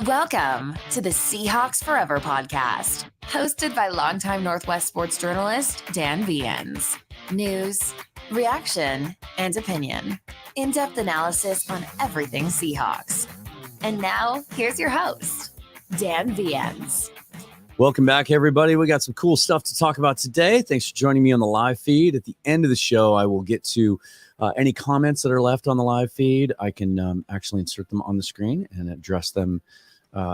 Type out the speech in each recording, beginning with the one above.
Welcome to the Seahawks Forever podcast, hosted by longtime Northwest sports journalist Dan Viens. News, reaction, and opinion. In-depth analysis on everything Seahawks. And now, here's your host, Dan Viens. Welcome back, everybody. We got some cool stuff to talk about today. Thanks for joining me on the live feed. At the end of the show, I will get to any comments that are left on the live feed. I can actually insert them on the screen and address them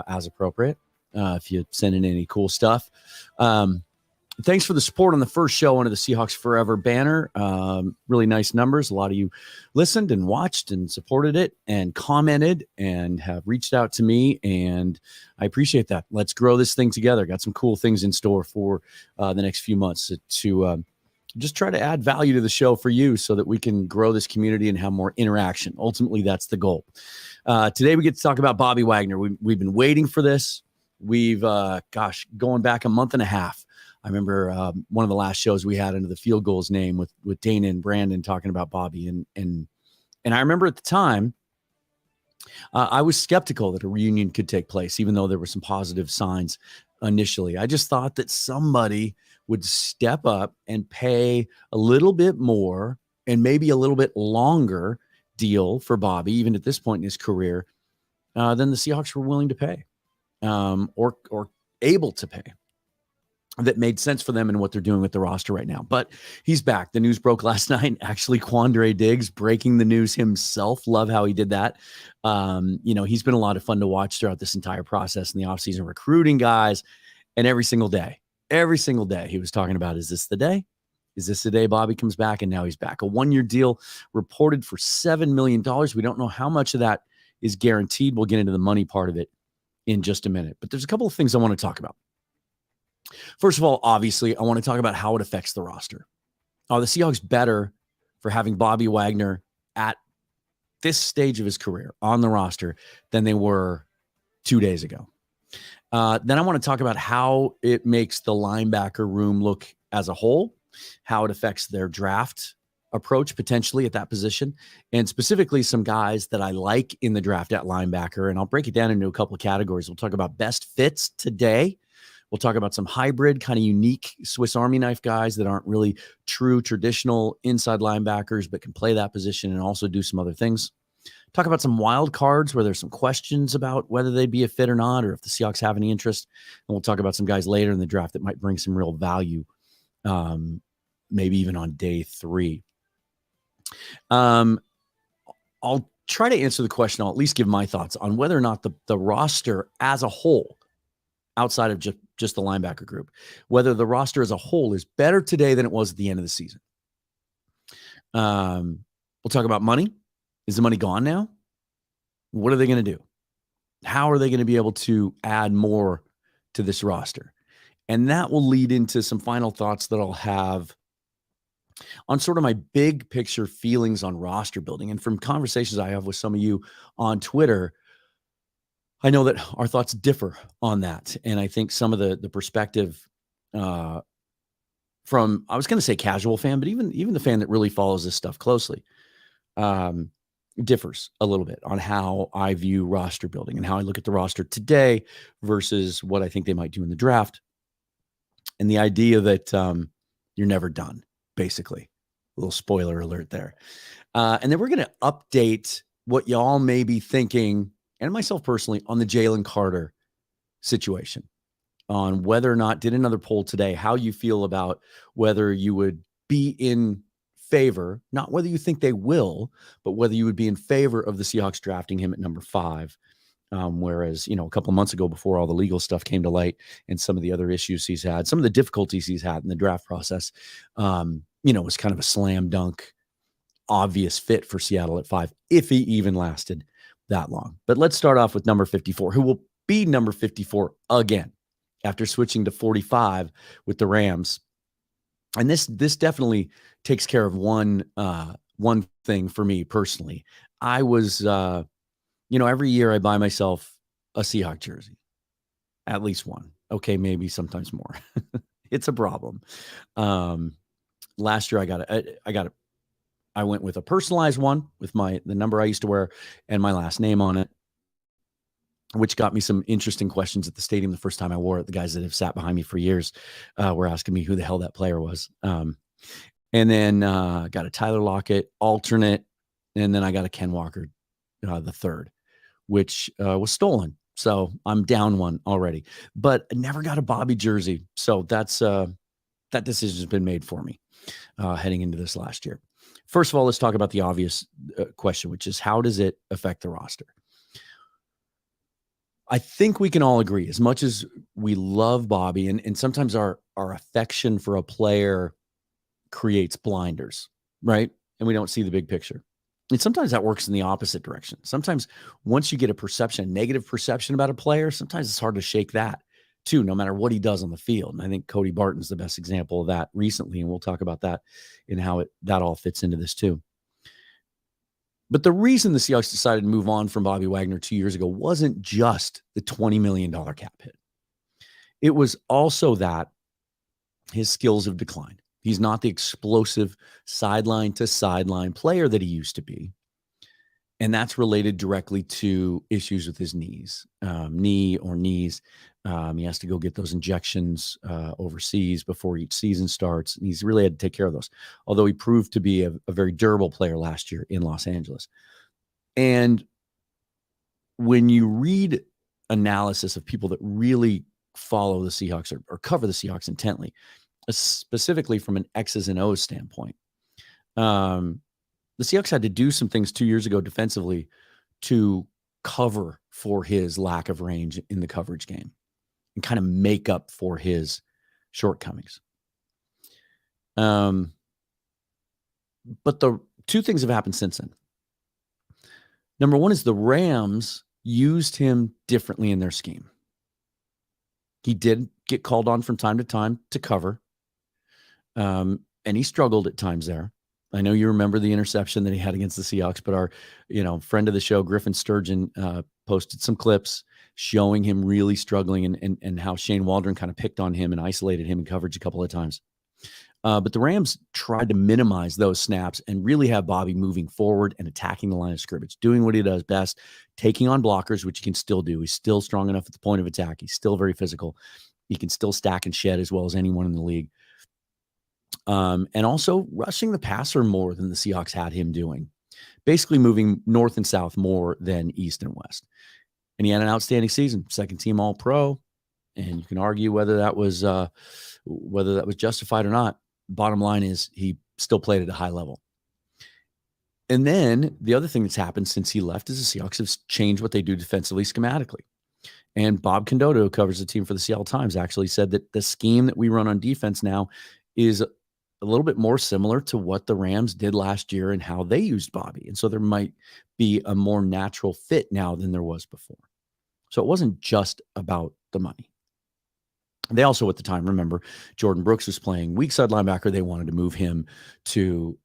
as appropriate if you send in any cool stuff. Thanks for the support on the first show under the Seahawks Forever banner. Really nice numbers. A lot of you listened and watched and supported it and commented and have reached out to me, and I appreciate that. Let's grow this thing together. Got some cool things in store for the next few months to just try to add value to the show for you so that we can grow this community and have more interaction. Ultimately, that's the goal. Today, we get to talk about Bobby Wagner. We've been waiting for this. We've, going back a month and a half. I remember one of the last shows we had under the Field Goals name with Dana and Brandon talking about Bobby. And I remember at the time, I was skeptical that a reunion could take place, even though there were some positive signs initially. I just thought that somebody would step up and pay a little bit more and maybe a little bit longer deal for Bobby, even at this point in his career, than the Seahawks were willing to pay or able to pay. That made sense for them and what they're doing with the roster right now. But he's back. The news broke last night. Actually, Quandre Diggs breaking the news himself. Love how he did that. He's been a lot of fun to watch throughout this entire process in the offseason, recruiting guys. And every single day, he was talking about, is this the day? Is this the day Bobby comes back? And now he's back. A one-year deal reported for $7 million. We don't know how much of that is guaranteed. We'll get into the money part of it in just a minute. But there's a couple of things I want to talk about. First of all, obviously, I want to talk about how it affects the roster. Are the Seahawks better for having Bobby Wagner at this stage of his career on the roster than they were 2 days ago? Then I want to talk about how it makes the linebacker room look as a whole, how it affects their draft approach potentially at that position, and specifically some guys that I like in the draft at linebacker. And I'll break it down into a couple of categories. We'll talk about best fits today. We'll talk about some hybrid, kind of unique Swiss Army knife guys that aren't really true traditional inside linebackers, but can play that position and also do some other things. Talk about some wild cards where there's some questions about whether they'd be a fit or not, or if the Seahawks have any interest. And we'll talk about some guys later in the draft that might bring some real value, maybe even on day 3. I'll try to answer the question. I'll at least give my thoughts on whether or not the roster as a whole, outside of just the linebacker group, whether the roster as a whole is better today than it was at the end of the season. We'll talk about money. Is the money gone now? What are they going to do? How are they going to be able to add more to this roster? And that will lead into some final thoughts that I'll have on sort of my big picture feelings on roster building. And from conversations I have with some of you on Twitter, I know that our thoughts differ on that. And I think some of the perspective from, I was going to say casual fan, but even the fan that really follows this stuff closely differs a little bit on how I view roster building and how I look at the roster today versus what I think they might do in the draft. And the idea that you're never done, basically. A little spoiler alert there. And then we're going to update what y'all may be thinking, and myself personally, on the Jalen Carter situation, on whether or not, did another poll today, how you feel about whether you would be in favor, not whether you think they will, but whether you would be in favor of the Seahawks drafting him at number 5. Whereas, a couple of months ago, before all the legal stuff came to light and some of the other issues he's had, some of the difficulties he's had in the draft process, was kind of a slam dunk, obvious fit for Seattle at 5, if he even lasted that long. But let's start off with number 54, who will be number 54 again after switching to 45 with the Rams. And this definitely takes care of one thing for me personally. I was, every year I buy myself a Seahawk jersey, at least one. Okay, maybe sometimes more. It's a problem. Last year I went with a personalized one with the number I used to wear and my last name on it. which got me some interesting questions at the stadium the first time I wore it. The guys that have sat behind me for years were asking me who the hell that player was. And then got a Tyler Lockett alternate, and then I got a Ken Walker the third, which was stolen. So I'm down one already, but I never got a Bobby jersey. So that's that decision's been made for me heading into this last year. First of all, let's talk about the obvious question, which is how does it affect the roster? I think we can all agree, as much as we love Bobby, and sometimes our affection for a player creates blinders, right? And we don't see the big picture. And sometimes that works in the opposite direction. Sometimes once you get a negative perception about a player, sometimes it's hard to shake that too, no matter what he does on the field. And I think Cody Barton's the best example of that recently, and we'll talk about that and how that all fits into this too. But the reason the Seahawks decided to move on from Bobby Wagner 2 years ago wasn't just the $20 million cap hit. It was also that his skills have declined. He's not the explosive sideline to sideline player that he used to be. And that's related directly to issues with his knees, knee or knees. He has to go get those injections overseas before each season starts. And he's really had to take care of those, although he proved to be a very durable player last year in Los Angeles. And when you read analysis of people that really follow the Seahawks or cover the Seahawks intently, specifically from an X's and O's standpoint, the Seahawks had to do some things 2 years ago defensively to cover for his lack of range in the coverage game and kind of make up for his shortcomings. But the two things have happened since then. Number one is the Rams used him differently in their scheme. He did get called on from time to time to cover, and he struggled at times there. I know you remember the interception that he had against the Seahawks, but our, friend of the show, Griffin Sturgeon, posted some clips showing him really struggling and how Shane Waldron kind of picked on him and isolated him in coverage a couple of times. But the Rams tried to minimize those snaps and really have Bobby moving forward and attacking the line of scrimmage, doing what he does best, taking on blockers, which he can still do. He's still strong enough at the point of attack. He's still very physical. He can still stack and shed as well as anyone in the league. And also rushing the passer more than the Seahawks had him doing, basically moving north and south more than east and west. And he had an outstanding season, second team All-Pro. And you can argue whether that was justified or not. Bottom line is he still played at a high level. And then the other thing that's happened since he left is the Seahawks have changed what they do defensively schematically. And Bob Condotta, who covers the team for the Seattle Times, actually said that the scheme that we run on defense now is a little bit more similar to what the Rams did last year and how they used Bobby. And so there might be a more natural fit now than there was before. So it wasn't just about the money. They also, at the time, remember, Jordan Brooks was playing weak side linebacker. They wanted to move him to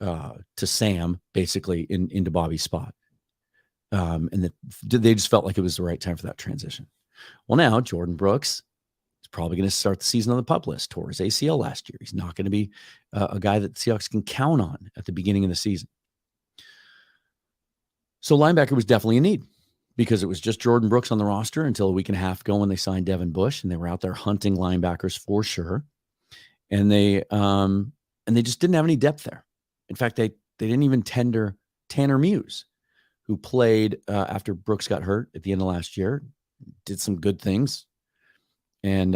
Sam, basically, into Bobby's spot. And they just felt like it was the right time for that transition. Well, now Jordan Brooks is probably going to start the season on the PUP list. Tore his ACL last year. He's not going to be a guy that the Seahawks can count on at the beginning of the season. So linebacker was definitely a need, because it was just Jordan Brooks on the roster until a week and a half ago when they signed Devin Bush, and they were out there hunting linebackers for sure. And they just didn't have any depth there. In fact, they didn't even tender Tanner Muse, who played after Brooks got hurt at the end of last year, did some good things. And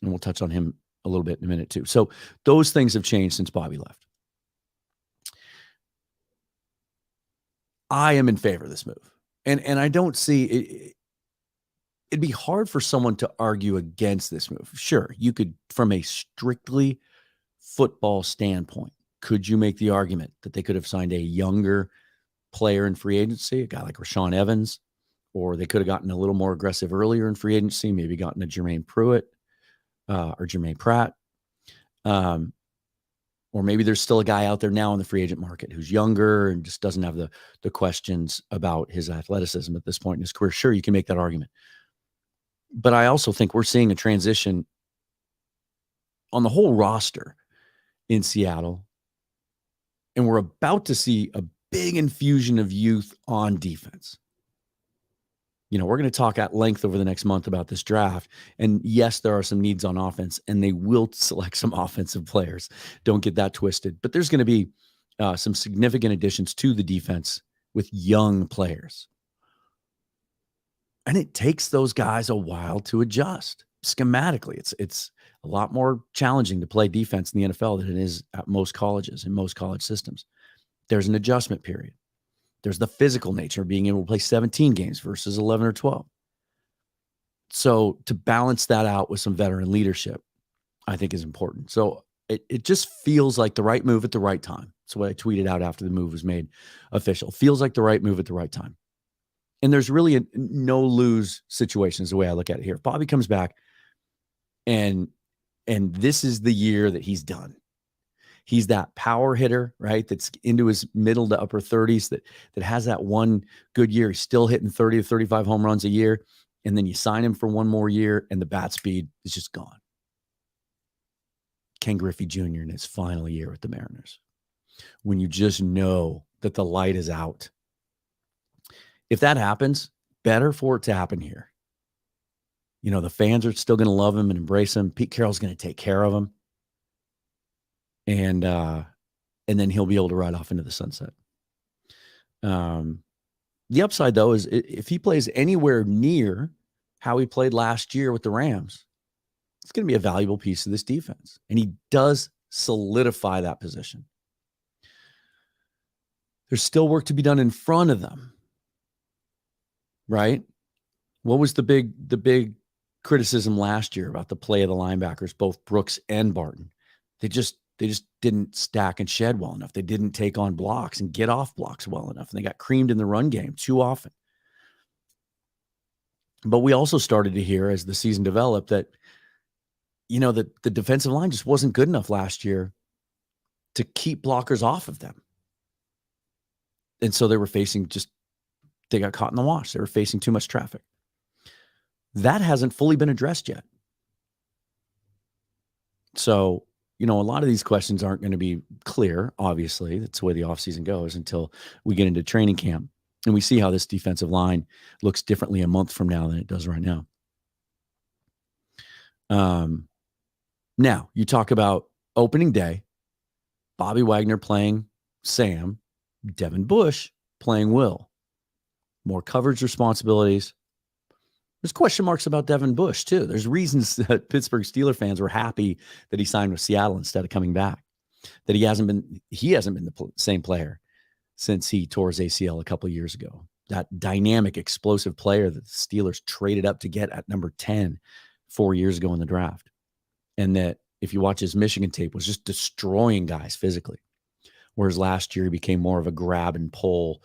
we'll touch on him a little bit in a minute too. So those things have changed since Bobby left. I am in favor of this move. And I don't see it. It'd be hard for someone to argue against this move. Sure, you could, from a strictly football standpoint, could you make the argument that they could have signed a younger player in free agency, a guy like Rashaan Evans, or they could have gotten a little more aggressive earlier in free agency, maybe gotten a Jermaine Pruitt or Jermaine Pratt. Or maybe there's still a guy out there now in the free agent market who's younger and just doesn't have the questions about his athleticism at this point in his career. Sure, you can make that argument. But I also think we're seeing a transition on the whole roster in Seattle. And we're about to see a big infusion of youth on defense. we're going to talk at length over the next month about this draft. And yes, there are some needs on offense, and they will select some offensive players. Don't get that twisted. But there's going to be some significant additions to the defense with young players. And it takes those guys a while to adjust schematically. It's a lot more challenging to play defense in the NFL than it is at most colleges, in most college systems. There's an adjustment period. There's the physical nature of being able to play 17 games versus 11 or 12. So to balance that out with some veteran leadership, I think is important. So it just feels like the right move at the right time. That's what I tweeted out after the move was made official. Feels like the right move at the right time. And there's really a no-lose situation is the way I look at it here. If Bobby comes back and this is the year that he's done. He's that power hitter, right? That's into his middle to upper 30s that has that one good year. He's still hitting 30 to 35 home runs a year. And then you sign him for one more year and the bat speed is just gone. Ken Griffey Jr. in his final year with the Mariners. When you just know that the light is out. If that happens, better for it to happen here. The fans are still going to love him and embrace him. Pete Carroll's going to take care of him. And then he'll be able to ride off into the sunset. The upside, though, is if he plays anywhere near how he played last year with the Rams, it's going to be a valuable piece of this defense. And he does solidify that position. There's still work to be done in front of them. Right? What was the big criticism last year about the play of the linebackers, both Brooks and Barton? They just didn't stack and shed well enough. They didn't take on blocks and get off blocks well enough. And they got creamed in the run game too often. But we also started to hear as the season developed that, that the defensive line just wasn't good enough last year to keep blockers off of them. And so they were they got caught in the wash. They were facing too much traffic. That hasn't fully been addressed yet. So, a lot of these questions aren't going to be clear, obviously. That's the way the offseason goes until we get into training camp and we see how this defensive line looks differently a month from now than it does right now. Now, you talk about opening day, Bobby Wagner playing Sam, Devin Bush playing Will. More coverage responsibilities. There's question marks about Devin Bush, too. There's reasons that Pittsburgh Steelers fans were happy that he signed with Seattle instead of coming back. That he hasn't been the same player since he tore his ACL a couple of years ago. That dynamic, explosive player that the Steelers traded up to get at number 10 4 years ago in the draft. And that, if you watch his Michigan tape, was just destroying guys physically. Whereas last year he became more of a grab and pull,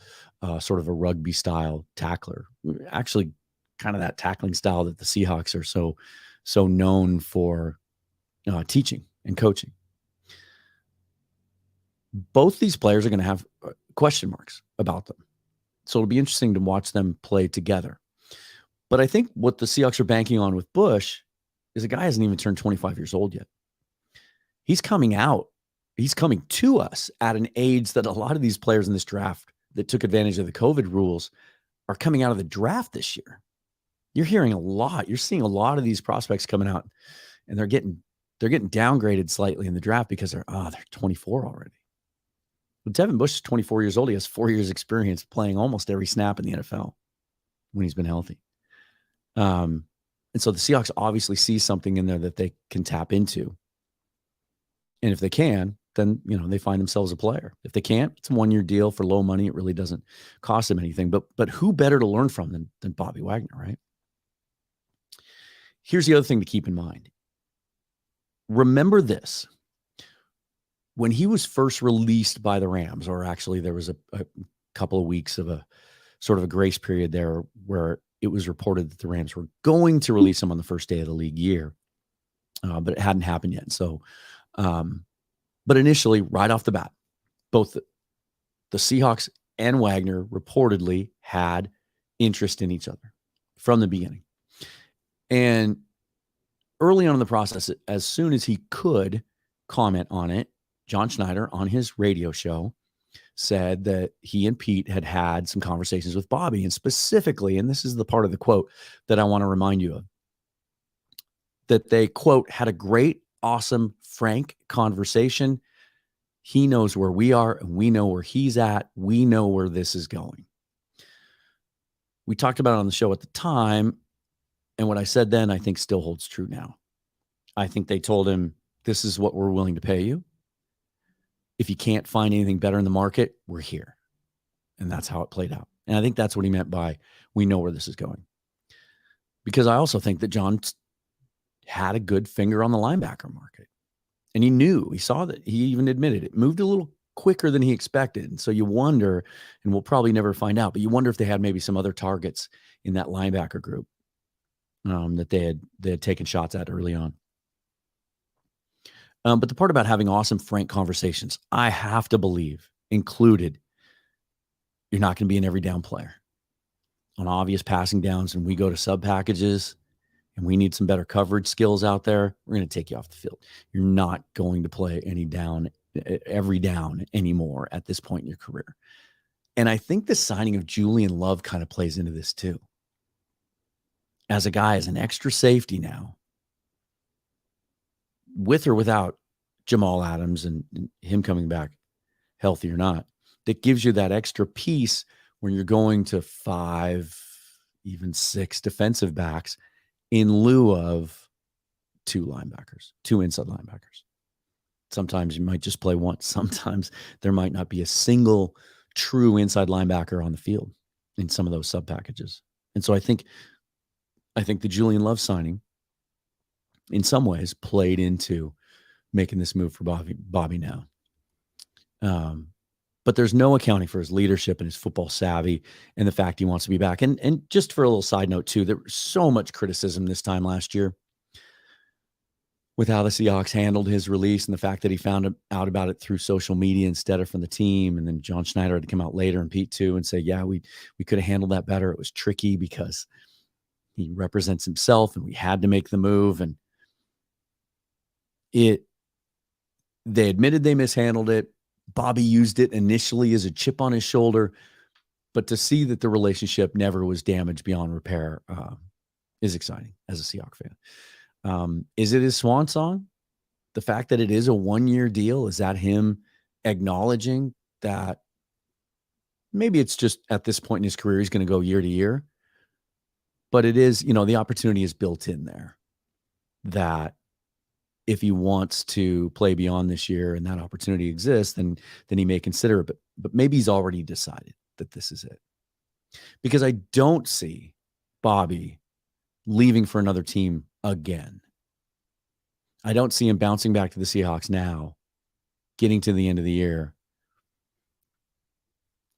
sort of a rugby style tackler. Actually, kind of that tackling style that the Seahawks are so known for teaching and coaching. Both these players are going to have question marks about them. So it'll be interesting to watch them play together. But I think what the Seahawks are banking on with Bush is a guy hasn't even turned 25 years old yet. He's coming to us at an age that a lot of these players in this draft that took advantage of the COVID rules are coming out of the draft this year. You're hearing a lot. You're seeing a lot of these prospects coming out, and they're getting downgraded slightly in the draft because they're 24 already. But Devin Bush is 24 years old. He has 4 years experience playing almost every snap in the NFL when he's been healthy. And so the Seahawks obviously see something in there that they can tap into. And if they can, then, they find themselves a player. If they can't, it's a 1-year deal for low money. It really doesn't cost them anything. But who better to learn from than Bobby Wagner, right? Here's the other thing to keep in mind. Remember this. When he was first released by the Rams, or actually there was a couple of weeks of a sort of a grace period there where it was reported that the Rams were going to release him on the first day of the league year, but it hadn't happened yet. So, but initially, right off the bat, both the Seahawks and Wagner reportedly had interest in each other from the beginning. And early on in the process, as soon as he could comment on it, John Schneider on his radio show said that he and Pete had had some conversations with Bobby, and specifically, and this is the part of the quote that I want to remind you of, that they, quote, had a great, awesome, frank conversation. He knows where we are and we know where he's at. We know where this is going. We talked about it on the show at the time, and what I said then I think still holds true now. I think they told him, this is what we're willing to pay you. If you can't find anything better in the market, we're here. And that's how it played out. And I think that's what he meant by, we know where this is going. Because I also think that John had a good finger on the linebacker market. And he saw that, he even admitted it moved a little quicker than he expected. And so you wonder, and we'll probably never find out, but you wonder if they had maybe some other targets in that linebacker group that they had taken shots at early on. But the part about having awesome, frank conversations, I have to believe, included, you're not going to be an every down player. On obvious passing downs, and we go to sub packages and we need some better coverage skills out there, we're going to take you off the field. You're not going to play every down anymore at this point in your career. And I think the signing of Julian Love kind of plays into this too. As a guy, as an extra safety now, with or without Jamal Adams and him coming back healthy or not, that gives you that extra piece when you're going to 5, even 6 defensive backs in lieu of 2 inside linebackers. Sometimes you might just play one. Sometimes there might not be a single true inside linebacker on the field in some of those sub packages. And so I think the Julian Love signing in some ways played into making this move for Bobby now. But there's no accounting for his leadership and his football savvy and the fact he wants to be back. And just for a little side note too, there was so much criticism this time last year with how the Seahawks handled his release and the fact that he found out about it through social media instead of from the team. And then John Schneider had to come out later, and Pete too, and say, yeah, we could have handled that better. It was tricky because he represents himself and we had to make the move. And they admitted they mishandled it. Bobby used it initially as a chip on his shoulder, but to see that the relationship never was damaged beyond repair is exciting as a Seahawks fan. Is it his swan song? The fact that it is a 1-year deal, is that him acknowledging that maybe it's just at this point in his career, he's going to go year to year, but it is, the opportunity is built in there that if he wants to play beyond this year and that opportunity exists, then he may consider it. But maybe he's already decided that this is it. Because I don't see Bobby leaving for another team again. I don't see him bouncing back to the Seahawks now, getting to the end of the year,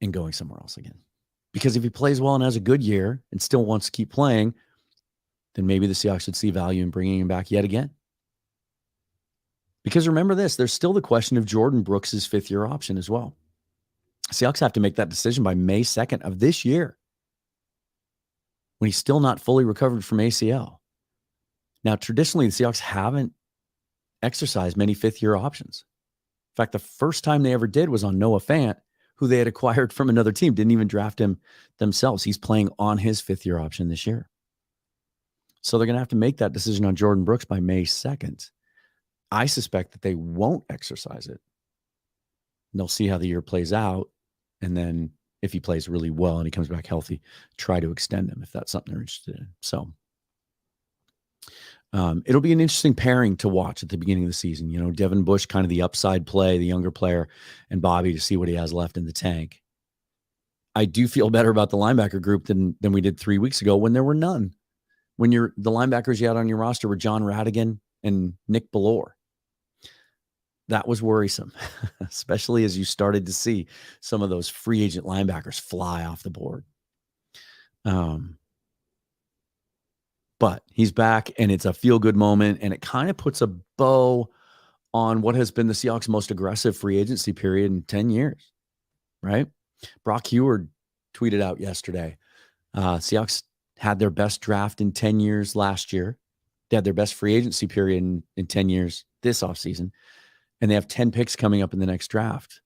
and going somewhere else again. Because if he plays well and has a good year and still wants to keep playing, then maybe the Seahawks should see value in bringing him back yet again. Because remember this, there's still the question of Jordan Brooks' 5th-year option as well. Seahawks have to make that decision by May 2nd of this year, when he's still not fully recovered from ACL. Now, traditionally, the Seahawks haven't exercised many 5th-year options. In fact, the first time they ever did was on Noah Fant, who they had acquired from another team, didn't even draft him themselves. He's playing on his 5th-year option this year. So they're going to have to make that decision on Jordan Brooks by May 2nd. I suspect that they won't exercise it. They'll see how the year plays out. And then if he plays really well and he comes back healthy, try to extend him if that's something they're interested in. So it'll be an interesting pairing to watch at the beginning of the season. Devin Bush, kind of the upside play, the younger player, and Bobby to see what he has left in the tank. I do feel better about the linebacker group than we did 3 weeks ago when there were none. When the linebackers you had on your roster were John Radigan and Nick Bellore. That was worrisome, especially as you started to see some of those free agent linebackers fly off the board. But he's back, and it's a feel-good moment, and it kind of puts a bow on what has been the Seahawks' most aggressive free agency period in 10 years, right? Brock Heward tweeted out yesterday, Seahawks had their best draft in 10 years last year. They had their best free agency period in 10 years this offseason. And they have 10 picks coming up in the next draft.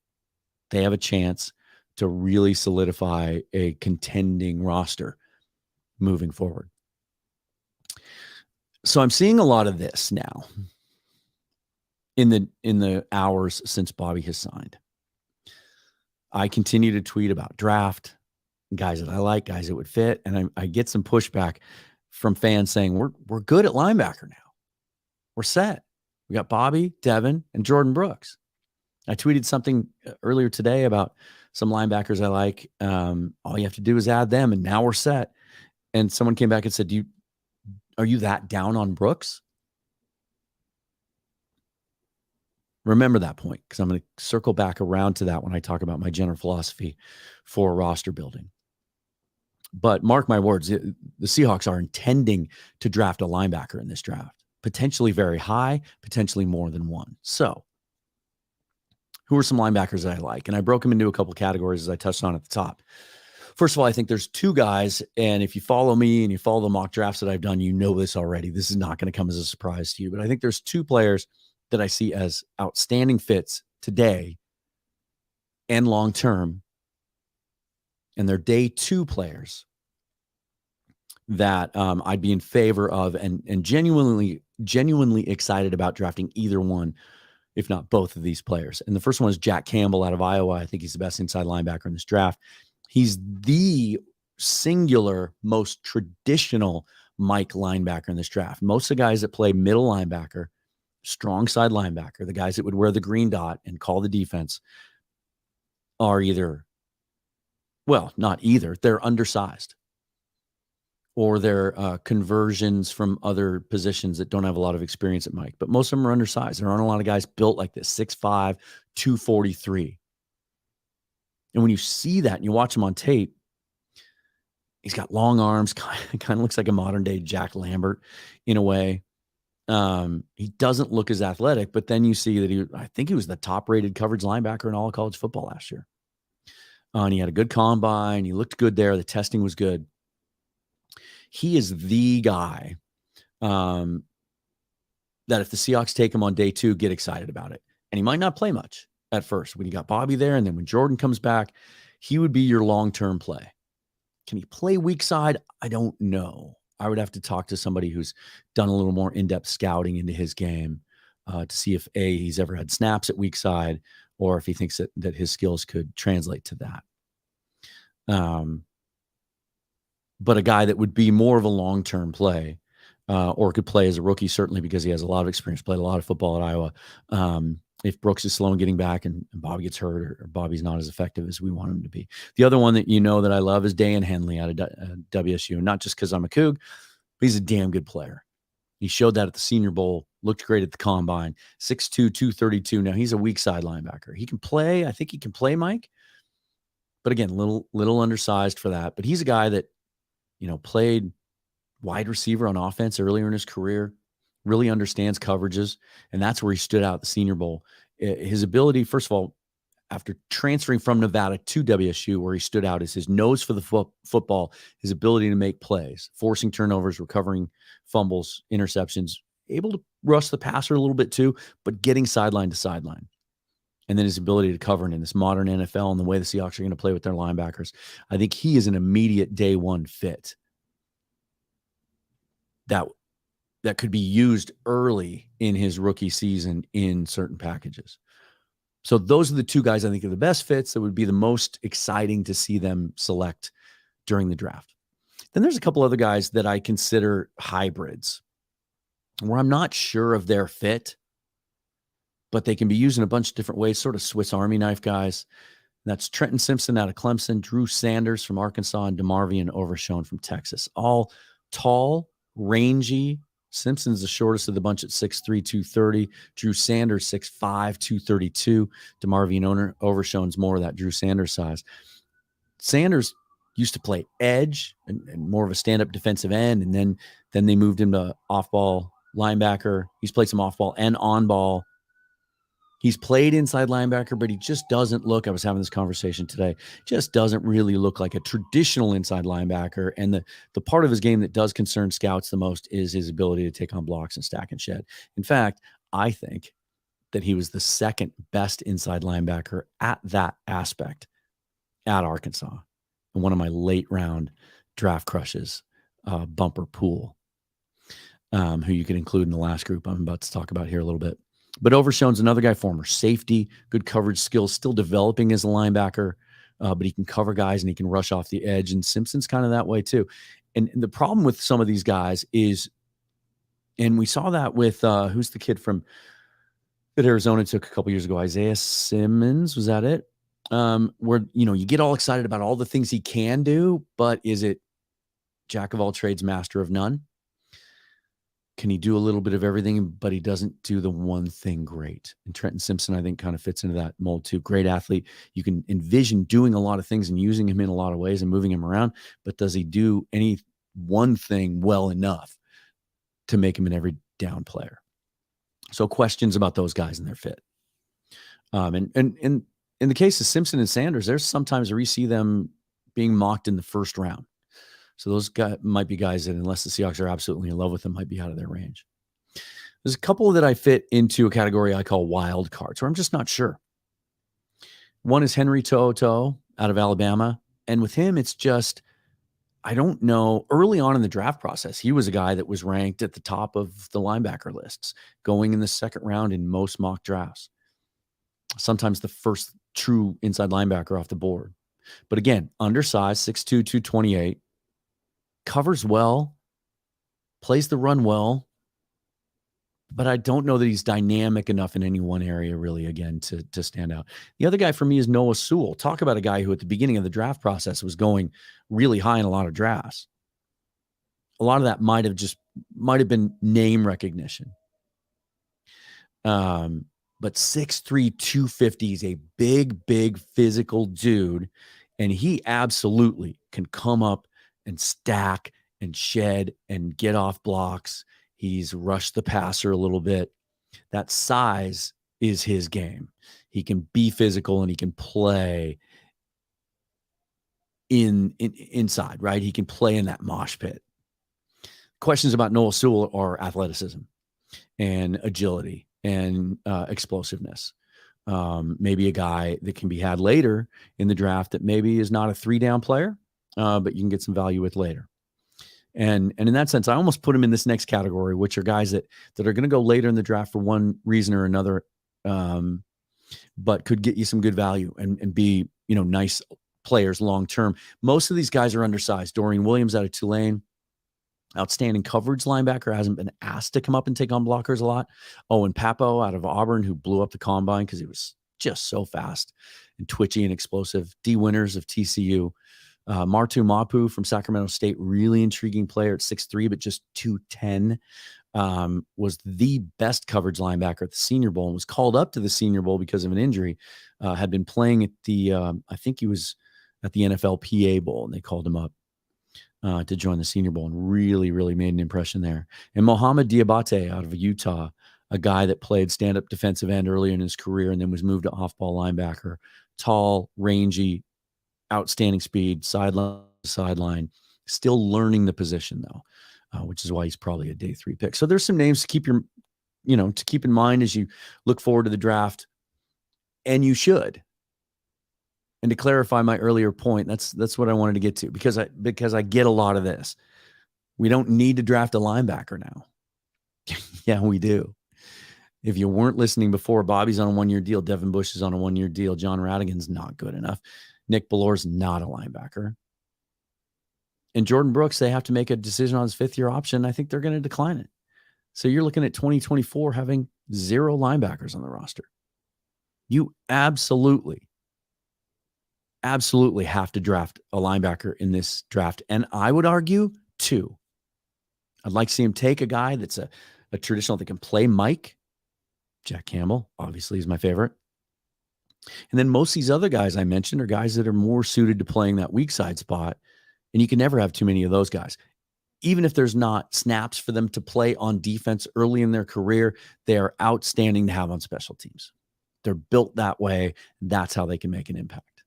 they have a chance to really solidify a contending roster moving forward. So I'm seeing a lot of this now in the hours since Bobby has signed. I continue to tweet about draft, guys that I like, guys that would fit, and I get some pushback from fans saying we're good at linebacker now. We're set. We got Bobby, Devin, and Jordan Brooks. I tweeted something earlier today about some linebackers I like. All you have to do is add them, and now we're set. And someone came back and said, are you that down on Brooks? Remember that point, because I'm going to circle back around to that when I talk about my general philosophy for roster building. But mark my words, the Seahawks are intending to draft a linebacker in this draft, potentially very high, potentially more than one. So who are some linebackers that I like? And I broke them into a couple categories as I touched on at the top. First of all, I think there's two guys, and if you follow me and you follow the mock drafts that I've done, you know this already. This is not going to come as a surprise to you, but I think there's two players that I see as outstanding fits today and long-term, and they're day two players that I'd be in favor of and genuinely excited about drafting either one, if not both of these players. And the first one is Jack Campbell out of Iowa. I think he's the best inside linebacker in this draft. He's the singular most traditional Mike linebacker in this draft. Most of the guys that play middle linebacker, strong side linebacker, the guys that would wear the green dot and call the defense, are they're undersized, or they're conversions from other positions that don't have a lot of experience at Mike. But most of them are undersized. There aren't a lot of guys built like this, 6'5", 243. And when you see that and you watch him on tape, he's got long arms, kind of looks like a modern-day Jack Lambert in a way. He doesn't look as athletic, but then you see that I think he was the top-rated coverage linebacker in all of college football last year. And he had a good combine. He looked good there. The testing was good. He is the guy that if the Seahawks take him on day two, get excited about it. And he might not play much at first when you got Bobby there, and then when Jordan comes back, he would be your long-term play. Can he play weak side? I don't know. I would have to talk to somebody who's done a little more in-depth scouting into his game to see if he's ever had snaps at weak side, or if he thinks that his skills could translate to that. But a guy that would be more of a long-term play, or could play as a rookie, certainly because he has a lot of experience, played a lot of football at Iowa. If Brooks is slow in getting back and Bobby gets hurt, or Bobby's not as effective as we want him to be. The other one that that I love is Dan Henley out of WSU, not just because I'm a Coug, but he's a damn good player. He showed that at the Senior Bowl, looked great at the Combine, 6'2", 232. Now he's a weak side linebacker. He can play. I think he can play, Mike. But again, little undersized for that. But he's a guy that, played wide receiver on offense earlier in his career, really understands coverages, and that's where he stood out at the Senior Bowl. His ability, first of all, after transferring from Nevada to WSU, where he stood out, is his nose for the football, his ability to make plays, forcing turnovers, recovering fumbles, interceptions, able to rush the passer a little bit too, but getting sideline to sideline. And then his ability to cover in this modern NFL and the way the Seahawks are going to play with their linebackers. I think he is an immediate day one fit that could be used early in his rookie season in certain packages. So those are the two guys I think are the best fits that would be the most exciting to see them select during the draft. Then there's a couple other guys that I consider hybrids, where I'm not sure of their fit, but they can be used in a bunch of different ways, sort of Swiss Army knife guys. And that's Trenton Simpson out of Clemson, Drew Sanders from Arkansas, and DeMarvion Overshown from Texas. All tall, rangy. Simpson's the shortest of the bunch at 6'3", 230. Drew Sanders, 6'5", 232. DeMarvion Overshown's more of that Drew Sanders size. Sanders used to play edge and more of a stand-up defensive end, and then they moved him to off-ball linebacker. He's played some off-ball and on-ball. He's played inside linebacker, but he just doesn't look, I was having this conversation today, just doesn't really look like a traditional inside linebacker. And the part of his game that does concern scouts the most is his ability to take on blocks and stack and shed. In fact, I think that he was the second best inside linebacker at that aspect at Arkansas. And one of my late round draft crushes, Bumper Pool, who you can include in the last group I'm about to talk about here a little bit. But Overshone's another guy, former safety, good coverage skills, still developing as a linebacker, but he can cover guys and he can rush off the edge. And Simpson's kind of that way too. And the problem with some of these guys is, and we saw that with, who's the kid that Arizona took a couple years ago, Isaiah Simmons, was that it? Where, you get all excited about all the things he can do, but is it jack of all trades, master of none? Can he do a little bit of everything, but he doesn't do the one thing great? And Trenton Simpson, I think, kind of fits into that mold too. Great athlete. You can envision doing a lot of things and using him in a lot of ways and moving him around, but does he do any one thing well enough to make him an every down player? So questions about those guys and their fit. And in the case of Simpson and Sanders, there's sometimes where you see them being mocked in the first round. So those guys might be guys that, unless the Seahawks are absolutely in love with them, might be out of their range. There's a couple that I fit into a category I call wild cards, where I'm just not sure. One is Henry To'oTo'o out of Alabama. And with him, it's just, I don't know. Early on in the draft process, he was a guy that was ranked at the top of the linebacker lists, going in the second round in most mock drafts. Sometimes the first true inside linebacker off the board. But again, undersized, 6'2", 228, covers well, plays the run well, but I don't know that he's dynamic enough in any one area really, again, to stand out. The other guy for me is Noah Sewell. Talk about a guy who at the beginning of the draft process was going really high in a lot of drafts. A lot of that might have been name recognition. But 6'3", 250 is a big physical dude, and he absolutely can come up and stack and shed and get off blocks. He's rushed the passer a little bit. That size is his game. He can be physical and he can play inside, right? He can play in that mosh pit. Questions about Noah Sewell are athleticism and agility and explosiveness. Maybe a guy that can be had later in the draft that maybe is not a 3-down player, but you can get some value with later. And in that sense, I almost put him in this next category, which are guys that are going to go later in the draft for one reason or another, but could get you some good value and be, nice players long-term. Most of these guys are undersized. Dorian Williams out of Tulane, outstanding coverage linebacker, hasn't been asked to come up and take on blockers a lot. Owen Papo out of Auburn, who blew up the combine because he was just so fast and twitchy and explosive. D. Winters of TCU. Martu Mapu from Sacramento State, really intriguing player at 6'3", but just 210. Was the best coverage linebacker at the Senior Bowl and was called up to the Senior Bowl because of an injury. Had been playing at the, I think he was at the NFLPA Bowl, and they called him up to join the Senior Bowl and really made an impression there. And Mohamed Diabate out of Utah, a guy that played stand-up defensive end earlier in his career and then was moved to off-ball linebacker. Tall, rangy, outstanding speed, sideline to sideline, still learning the position though, which is why he's probably a day 3 pick. So there's some names to keep to keep in mind as you look forward to the draft, and you should. And to clarify my earlier point, that's what I wanted to get to, because I get a lot of this. We don't need to draft a linebacker now. Yeah, we do. If you weren't listening before, Bobby's on a 1-year deal. Devin Bush is on a 1-year deal. John Radigan's not good enough. Nick Ballor's not a linebacker. And Jordan Brooks, they have to make a decision on his 5th-year option. I think they're going to decline it. So you're looking at 2024 having 0 linebackers on the roster. You absolutely have to draft a linebacker in this draft. And I would argue 2. I'd like to see him take a guy that's a traditional that can play Mike. Jack Campbell, obviously, is my favorite. And then most of these other guys I mentioned are guys that are more suited to playing that weak side spot. And you can never have too many of those guys. Even if there's not snaps for them to play on defense early in their career, they are outstanding to have on special teams. They're built that way. That's how they can make an impact.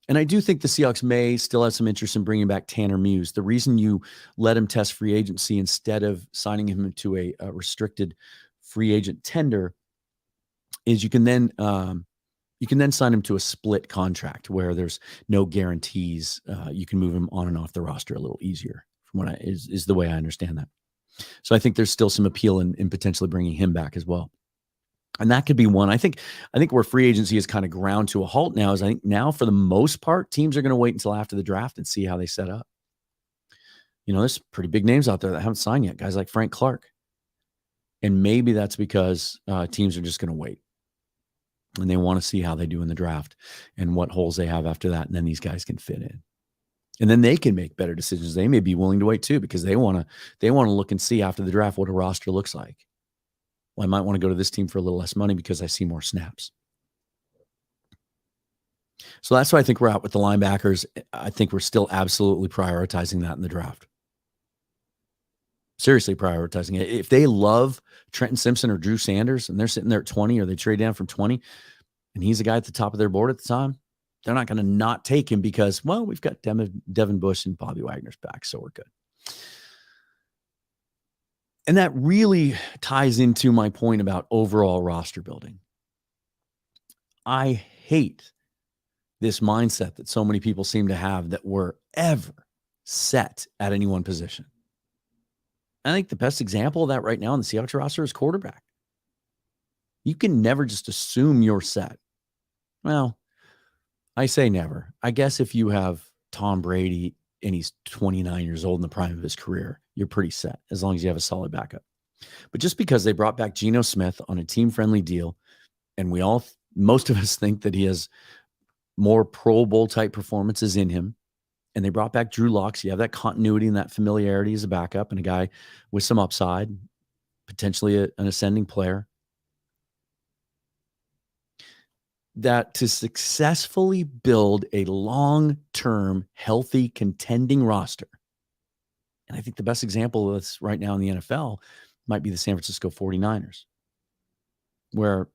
And I do think the Seahawks may still have some interest in bringing back Tanner Muse. The reason you let him test free agency instead of signing him to a restricted free agent tender is you can then sign him to a split contract where there's no guarantees. You can move him on and off the roster a little easier, from what is the way I understand that. So I think there's still some appeal in potentially bringing him back as well. And that could be one. I think where free agency is kind of ground to a halt now is I think now for the most part, teams are going to wait until after the draft and see how they set up. There's pretty big names out there that haven't signed yet, guys like Frank Clark. And maybe that's because teams are just going to wait. And they want to see how they do in the draft and what holes they have after that. And then these guys can fit in. And then they can make better decisions. They may be willing to wait too, because they want to look and see after the draft what a roster looks like. Well, I might want to go to this team for a little less money because I see more snaps. So that's why I think we're out with the linebackers. I think we're still absolutely prioritizing that in the draft. Seriously prioritizing it. If they love Trenton Simpson or Drew Sanders and they're sitting there at 20, or they trade down from 20 and he's a guy at the top of their board at the time, they're not going to not take him because, well, we've got Devin Bush and Bobby Wagner's back, so we're good. And that really ties into my point about overall roster building. I hate this mindset that so many people seem to have that we're ever set at any one position. I think the best example of that right now on the Seahawks roster is quarterback. You can never just assume you're set. Well, I say never. I guess if you have Tom Brady and he's 29 years old in the prime of his career, you're pretty set as long as you have a solid backup. But just because they brought back Geno Smith on a team-friendly deal, and most of us think that he has more Pro Bowl type performances in him, and they brought back Drew Lock, so you have that continuity and that familiarity as a backup and a guy with some upside, potentially an ascending player. That to successfully build a long-term, healthy, contending roster, and I think the best example of this right now in the NFL might be the San Francisco 49ers, where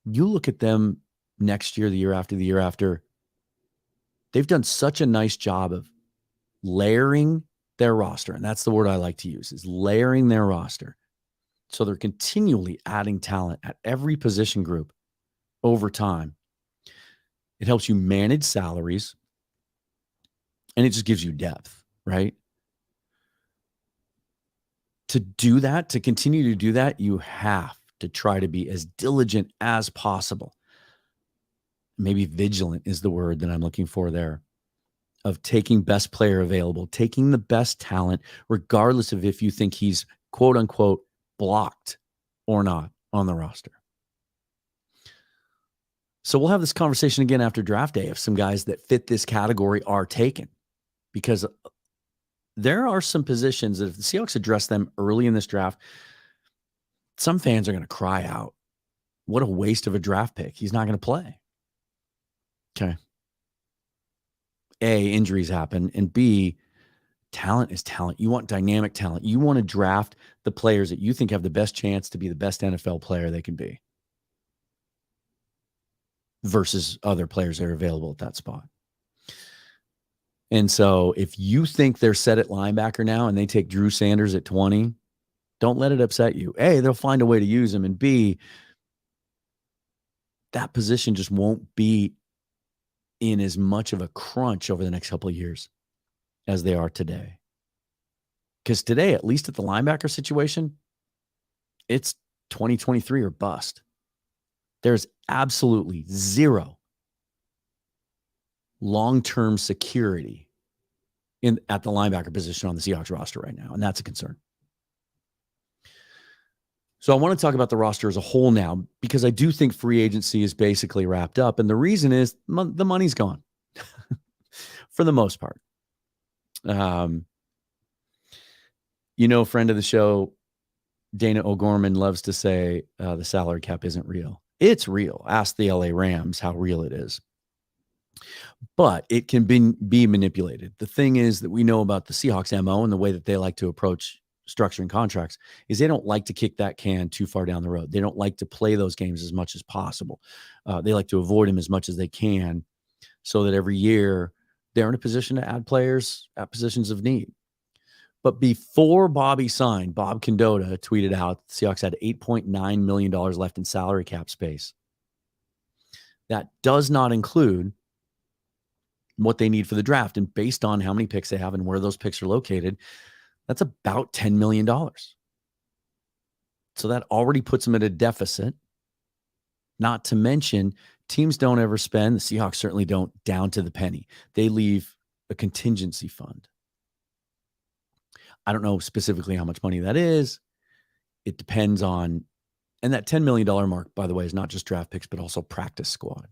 you look at them next year, the year after, they've done such a nice job of layering their roster, and that's the word I like to use, is layering their roster. So they're continually adding talent at every position group over time. It helps you manage salaries, and it just gives you depth, right? To do that, to continue to do that, you have to try to be as diligent as possible. Maybe vigilant is the word that I'm looking for there, of taking best player available, taking the best talent, regardless of if you think he's quote unquote blocked or not on the roster. So we'll have this conversation again after draft day if some guys that fit this category are taken, because there are some positions that if the Seahawks address them early in this draft, some fans are going to cry out, what a waste of a draft pick. He's not going to play. Okay. A, injuries happen, and B, talent is talent. You want dynamic talent. You want to draft the players that you think have the best chance to be the best NFL player they can be versus other players that are available at that spot. And so if you think they're set at linebacker now and they take Drew Sanders at 20, don't let it upset you. A, they'll find a way to use him, and B, that position just won't be in as much of a crunch over the next couple of years as they are today. Because today, at least at the linebacker situation, it's 2023 or bust. There's absolutely zero long-term security at the linebacker position on the Seahawks roster right now, and that's a concern. So I want to talk about the roster as a whole now, because I do think free agency is basically wrapped up, and the reason is the money's gone for the most part. Friend of the show, Dana O'Gorman, loves to say the salary cap isn't real. It's real. Ask the LA Rams how real it is. But it can be manipulated. The thing is that we know about the Seahawks MO and the way that they like to approach structuring contracts is they don't like to kick that can too far down the road. They don't like to play those games as much as possible. They like to avoid them as much as they can so that every year they're in a position to add players at positions of need. But before Bobby signed, Bob Condotta tweeted out the Seahawks had $8.9 million left in salary cap space. That does not include what they need for the draft. And based on how many picks they have and where those picks are located, that's about $10 million. So that already puts them at a deficit. Not to mention, teams don't ever spend, the Seahawks certainly don't, down to the penny. They leave a contingency fund. I don't know specifically how much money that is. It depends on, and that $10 million mark, by the way, is not just draft picks, but also practice squad.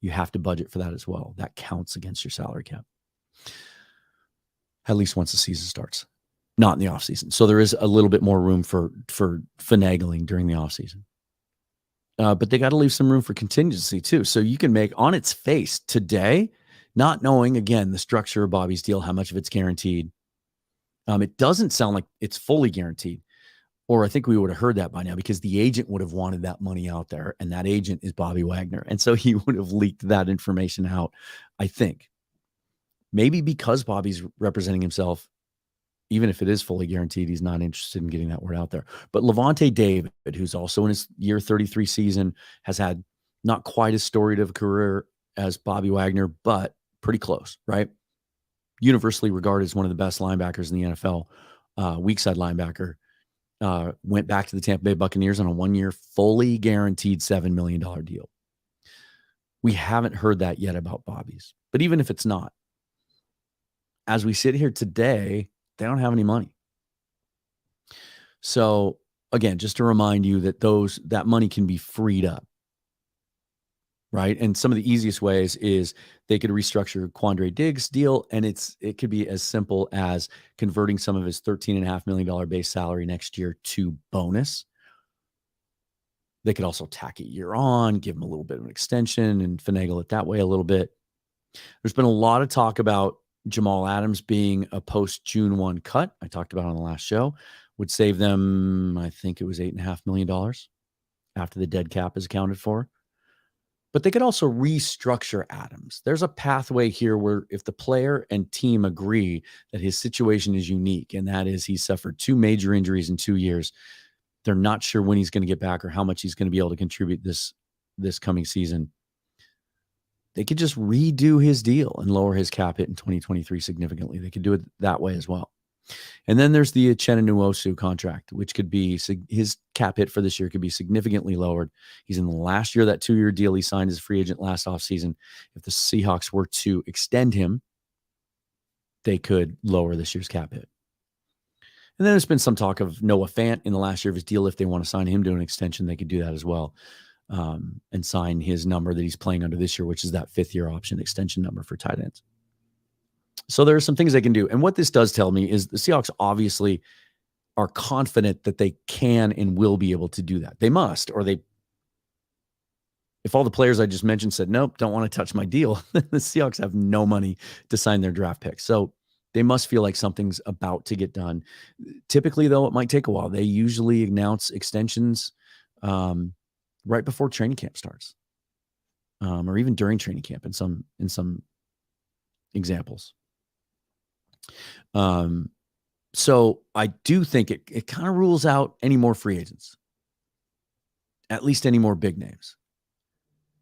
You have to budget for that as well. That counts against your salary cap. At least once the season starts, not in the offseason. So there is a little bit more room for finagling during the offseason. But they got to leave some room for contingency too. So you can make on its face today, not knowing, again, the structure of Bobby's deal, how much of it's guaranteed. It doesn't sound like it's fully guaranteed, or I think we would have heard that by now because the agent would have wanted that money out there, and that agent is Bobby Wagner. And so he would have leaked that information out, I think. Maybe because Bobby's representing himself, even if it is fully guaranteed, he's not interested in getting that word out there. But Levante David, who's also in his year 33 season, has had not quite as storied of a career as Bobby Wagner, but pretty close, right? Universally regarded as one of the best linebackers in the NFL, weak side linebacker, went back to the Tampa Bay Buccaneers on a 1-year, fully guaranteed $7 million deal. We haven't heard that yet about Bobby's. But even if it's not, as we sit here today, they don't have any money. So again, just to remind you that that money can be freed up. Right. And some of the easiest ways is they could restructure Quandre Diggs' deal. And it could be as simple as converting some of his $13.5 million base salary next year to bonus. They could also tack a year on, give him a little bit of an extension and finagle it that way a little bit. There's been a lot of talk about Jamal Adams being a post June 1 cut. I talked about it on the last show. Would save them, I think it was $8.5 million after the dead cap is accounted for. But they could also restructure Adams. There's a pathway here where if the player and team agree that his situation is unique, and that is he suffered 2 major injuries in 2 years, they're not sure when he's going to get back or how much he's going to be able to contribute this coming season. They could just redo his deal and lower his cap hit in 2023 significantly. They could do it that way as well. And then there's the Uchenna Nwosu contract, which could be his cap hit for this year could be significantly lowered. He's in the last year of that 2-year deal he signed as a free agent last offseason. If the Seahawks were to extend him, they could lower this year's cap hit. And then there's been some talk of Noah Fant in the last year of his deal. If they want to sign him to an extension, they could do that as well, and sign his number that he's playing under this year, which is that 5th-year option extension number for tight ends. So there are some things they can do. And what this does tell me is the Seahawks obviously are confident that they can and will be able to do that. They must, or if all the players I just mentioned said, nope, don't want to touch my deal, the Seahawks have no money to sign their draft picks. So they must feel like something's about to get done. Typically, though, it might take a while. They usually announce extensions right before training camp starts, or even during training camp in some examples. So I do think it kind of rules out any more free agents, at least any more big names.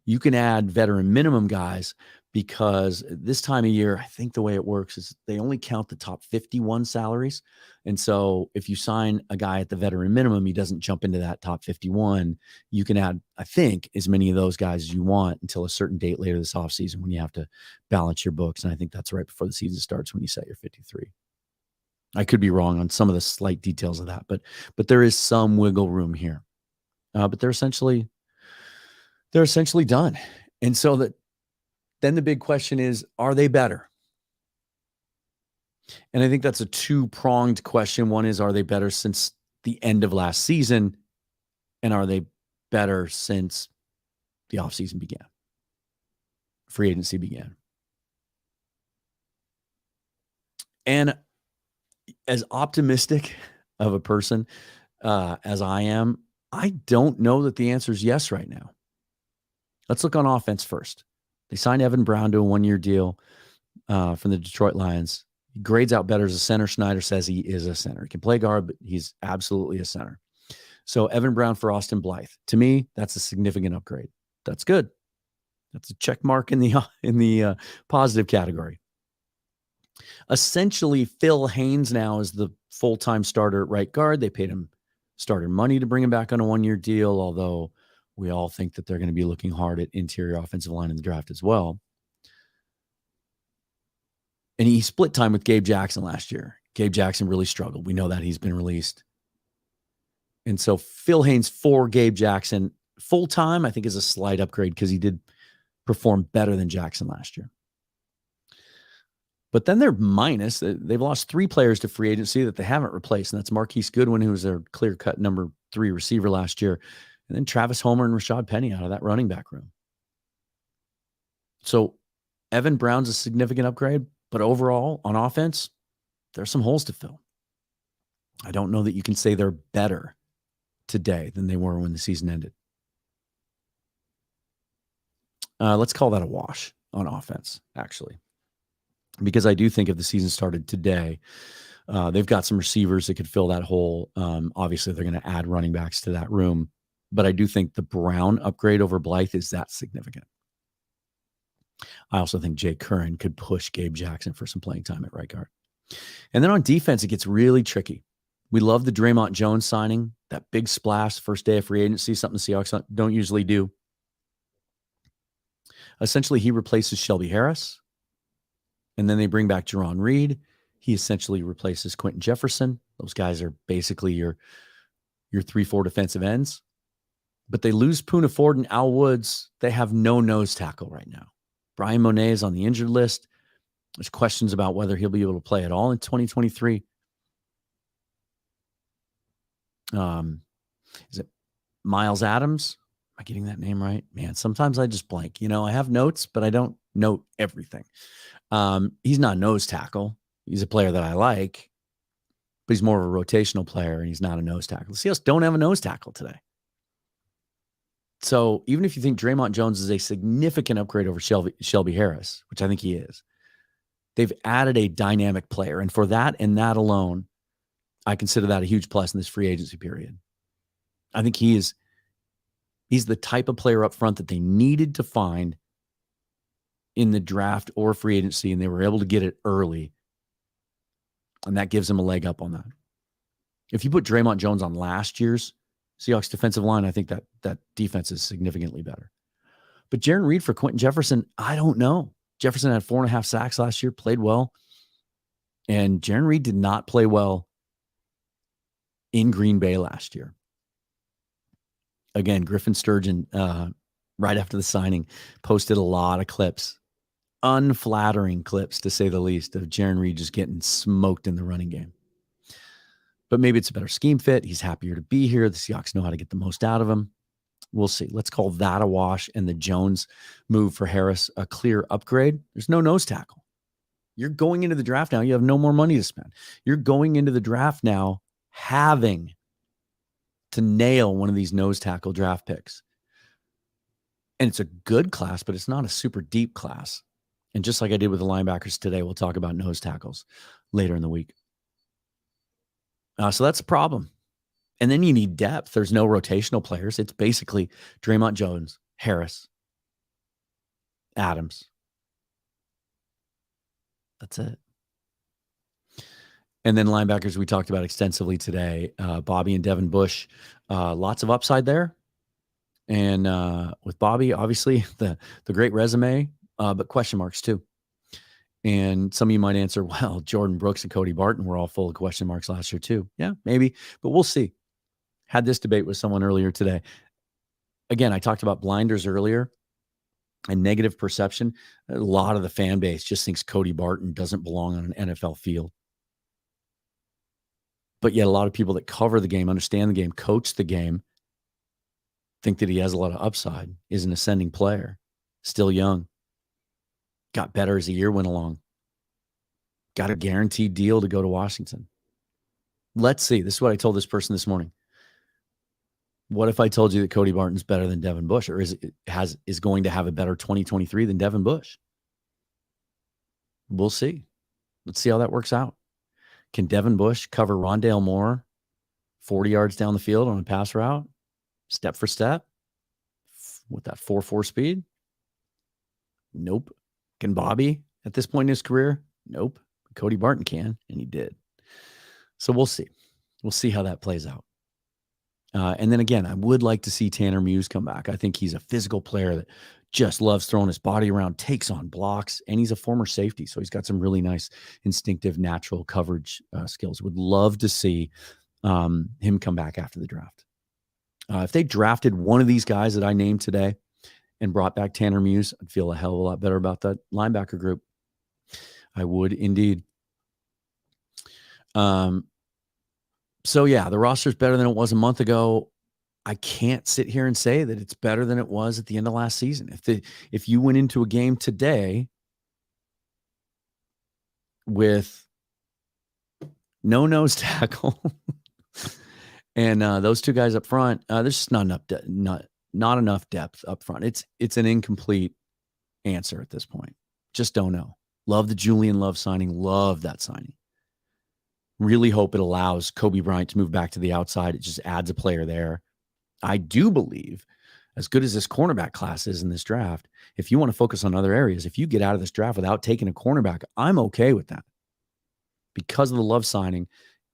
You can add veteran minimum guys because this time of year, I think the way it works is they only count the top 51 salaries. And so if you sign a guy at the veteran minimum, he doesn't jump into that top 51. You can add, I think, as many of those guys as you want until a certain date later this offseason when you have to balance your books. And I think that's right before the season starts when you set your 53. I could be wrong on some of the slight details of that, but there is some wiggle room here. But they're essentially done. And so then the big question is, are they better? And I think that's a 2-pronged question. One is, are they better since the end of last season? And are they better since the offseason began? Free agency began. And as optimistic of a person as I am, I don't know that the answer is yes right now. Let's look on offense first. They signed Evan Brown to a 1-year deal from the Detroit Lions. He grades out better as a center. Schneider says he is a center. He can play guard, but he's absolutely a center. So Evan Brown for Austin Blythe. To me, that's a significant upgrade. That's good. That's a check mark in the positive category. Essentially, Phil Haynes now is the full-time starter at right guard. They paid him starter money to bring him back on a one-year deal, although we all think that they're going to be looking hard at interior offensive line in the draft as well. And he split time with Gabe Jackson last year. Gabe Jackson really struggled. We know that he's been released. And so Phil Haynes for Gabe Jackson full-time, I think, is a slight upgrade because he did perform better than Jackson last year. But then they're minus. They've lost 3 players to free agency that they haven't replaced, and that's Marquise Goodwin, who was their clear-cut number 3 receiver last year, and then Travis Homer and Rashad Penny out of that running back room. So Evan Brown's a significant upgrade, but overall, on offense, there's some holes to fill. I don't know that you can say they're better today than they were when the season ended. Let's call that a wash on offense, actually. Because I do think if the season started today, they've got some receivers that could fill that hole. Obviously, they're going to add running backs to that room. But I do think the Brown upgrade over Blythe is that significant. I also think Jay Curran could push Gabe Jackson for some playing time at right guard. And then on defense, it gets really tricky. We love the Draymond Jones signing, that big splash, first day of free agency, something the Seahawks don't usually do. Essentially, he replaces Shelby Harris. And then they bring back Jerron Reed. He essentially replaces Quentin Jefferson. Those guys are basically your 3-4 defensive ends. But they lose Poona Ford and Al Woods. They have no nose tackle right now. Brian Monet is on the injured list. There's questions about whether he'll be able to play at all in 2023. Is it Miles Adams? Am I getting that name right? Man, sometimes I just blank. I have notes, but I don't note everything. He's not a nose tackle. He's a player that I like, but he's more of a rotational player, and he's not a nose tackle. The Seahawks don't have a nose tackle today. So even if you think Draymond Jones is a significant upgrade over Shelby Harris, which I think he is, they've added a dynamic player. And for that and that alone, I consider that a huge plus in this free agency period. I think he's the type of player up front that they needed to find in the draft or free agency, and they were able to get it early. And that gives them a leg up on that. If you put Draymond Jones on last year's Seahawks defensive line, I think that defense is significantly better. But Jarran Reed for Quentin Jefferson, I don't know. Jefferson had 4.5 sacks last year, played well. And Jarran Reed did not play well in Green Bay last year. Again, Griffin Sturgeon, right after the signing, posted a lot of clips, unflattering clips to say the least, of Jarran Reed just getting smoked in the running game. But maybe it's a better scheme fit. He's happier to be here. The Seahawks know how to get the most out of him. We'll see. Let's call that a wash, and the Jones move for Harris a clear upgrade. There's no nose tackle. You're going into the draft now. You have no more money to spend. You're going into the draft now having to nail one of these nose tackle draft picks. And it's a good class, but it's not a super deep class. And just like I did with the linebackers today, we'll talk about nose tackles later in the week. So that's a problem. And then you need depth. There's no rotational players. It's basically Draymond Jones, Harris, Adams. That's it. And then linebackers we talked about extensively today. Bobby and Devin Bush. Lots of upside there. And with Bobby, obviously, the great resume, but question marks too. And some of you might answer, well, Jordan Brooks and Cody Barton were all full of question marks last year too. Yeah, maybe, but we'll see. Had this debate with someone earlier today. Again, I talked about blinders earlier and negative perception. A lot of the fan base just thinks Cody Barton doesn't belong on an NFL field. But yet a lot of people that cover the game, understand the game, coach the game, think that he has a lot of upside, is an ascending player, still young. Got better as the year went along. Got a guaranteed deal to go to Washington. Let's see. This is what I told this person this morning. What if I told you that Cody Barton's better than Devin Bush, or is going to have a better 2023 than Devin Bush? We'll see. Let's see how that works out. Can Devin Bush cover Rondale Moore 40 yards down the field on a pass route, step for step, with that 4.4 speed? Nope. Can Bobby at this point in his career? Nope. Cody Barton can, and he did. So we'll see. We'll see how that plays out. And then again, I would like to see Tanner Muse come back. I think he's a physical player that just loves throwing his body around, takes on blocks, and he's a former safety. So he's got some really nice instinctive, natural coverage skills. Would love to see him come back after the draft. If they drafted one of these guys that I named today and brought back Tanner Muse, I'd feel a hell of a lot better about that linebacker group. I would indeed. So yeah, the roster is better than it was a month ago. I can't sit here and say that it's better than it was at the end of last season. If you went into a game today with no nose tackle and those two guys up front, there's just not enough depth up front. It's an incomplete answer at this point. Just don't know. Love the Julian Love signing. Love that signing. Really hope it allows Kobe Bryant to move back to the outside. It just adds a player there. I do believe, as good as this cornerback class is in this draft, if you want to focus on other areas, if you get out of this draft without taking a cornerback, I'm okay with that because of the Love signing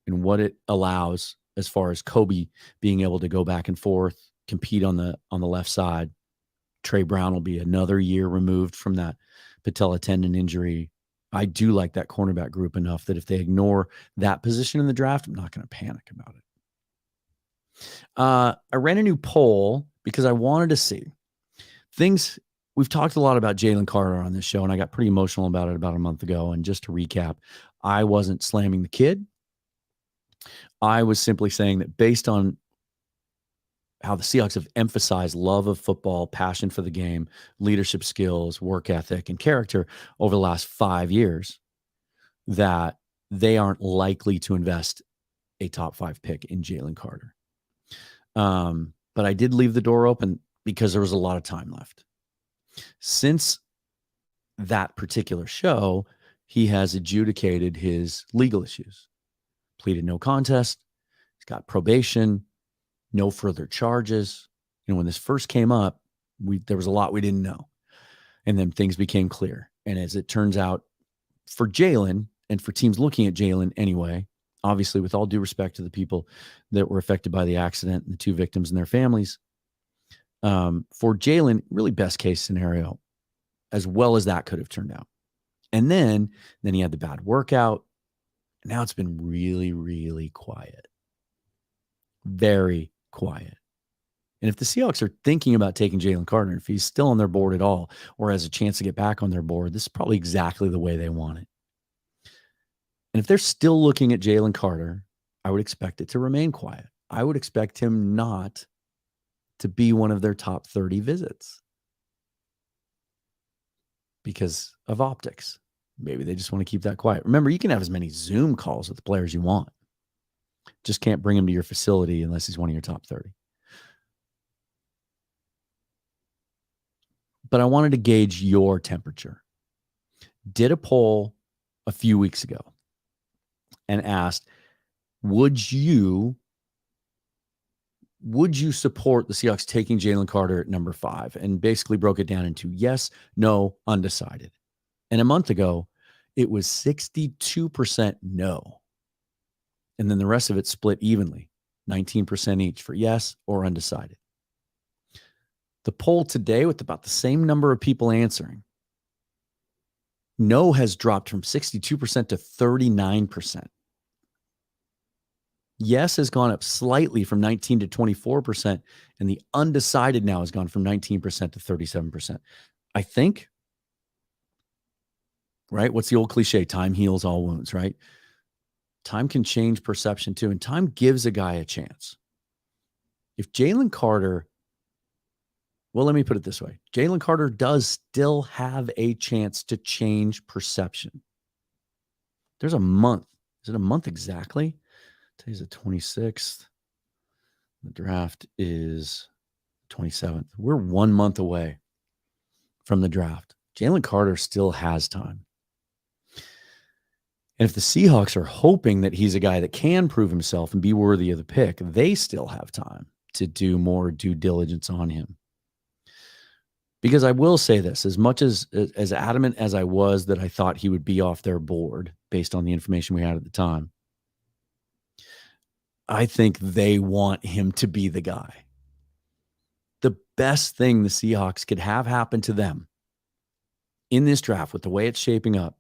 and what it allows as far as Kobe being able to go back and forth, compete on the left side. Trey Brown will be another year removed from that patella tendon injury. I do like that cornerback group enough that if they ignore that position in the draft, I'm not going to panic about it. I ran a new poll because I wanted to see things. We've talked a lot about Jalen Carter on this show, and I got pretty emotional about it about a month ago. And just to recap, I wasn't slamming the kid. I was simply saying that based on how the Seahawks have emphasized love of football, passion for the game, leadership skills, work ethic, and character over the last 5 years, that they aren't likely to invest a top 5 pick in Jalen Carter. But I did leave the door open because there was a lot of time left. Since that particular show, he has adjudicated his legal issues, pleaded no contest, he's got probation, no further charges. When this first came up, there was a lot we didn't know. And then things became clear. And as it turns out, for Jalen and for teams looking at Jalen anyway, obviously with all due respect to the people that were affected by the accident and the 2 victims and their families, for Jalen, really best case scenario, as well as that could have turned out. And then he had the bad workout. Now it's been really, really quiet. Very quiet. And if the Seahawks are thinking about taking Jalen Carter, if he's still on their board at all, or has a chance to get back on their board, this is probably exactly the way they want it. And if they're still looking at Jalen Carter, I would expect it to remain quiet. I would expect him not to be one of their top 30 visits because of optics. Maybe they just want to keep that quiet. Remember, you can have as many Zoom calls with the players you want. Just can't bring him to your facility unless he's one of your top 30. But I wanted to gauge your temperature. Did a poll a few weeks ago and asked, would you support the Seahawks taking Jalen Carter at number 5? And basically broke it down into yes, no, undecided. And a month ago, it was 62% no. And then the rest of it split evenly, 19% each for yes or undecided. The poll today, with about the same number of people answering, no has dropped from 62% to 39%. Yes has gone up slightly from 19 to 24%, and the undecided now has gone from 19% to 37%. I think, right? What's the old cliche? Time heals all wounds, right? Time can change perception too, and time gives a guy a chance. If Jalen Carter, well, let me put it this way. Jalen Carter does still have a chance to change perception. There's a month. Is it a month exactly? Today's the 26th. The draft is 27th. We're 1 month away from the draft. Jalen Carter still has time. And if the Seahawks are hoping that he's a guy that can prove himself and be worthy of the pick, they still have time to do more due diligence on him. Because I will say this, as much as adamant as I was that I thought he would be off their board based on the information we had at the time, I think they want him to be the guy. The best thing the Seahawks could have happen to them in this draft, with the way it's shaping up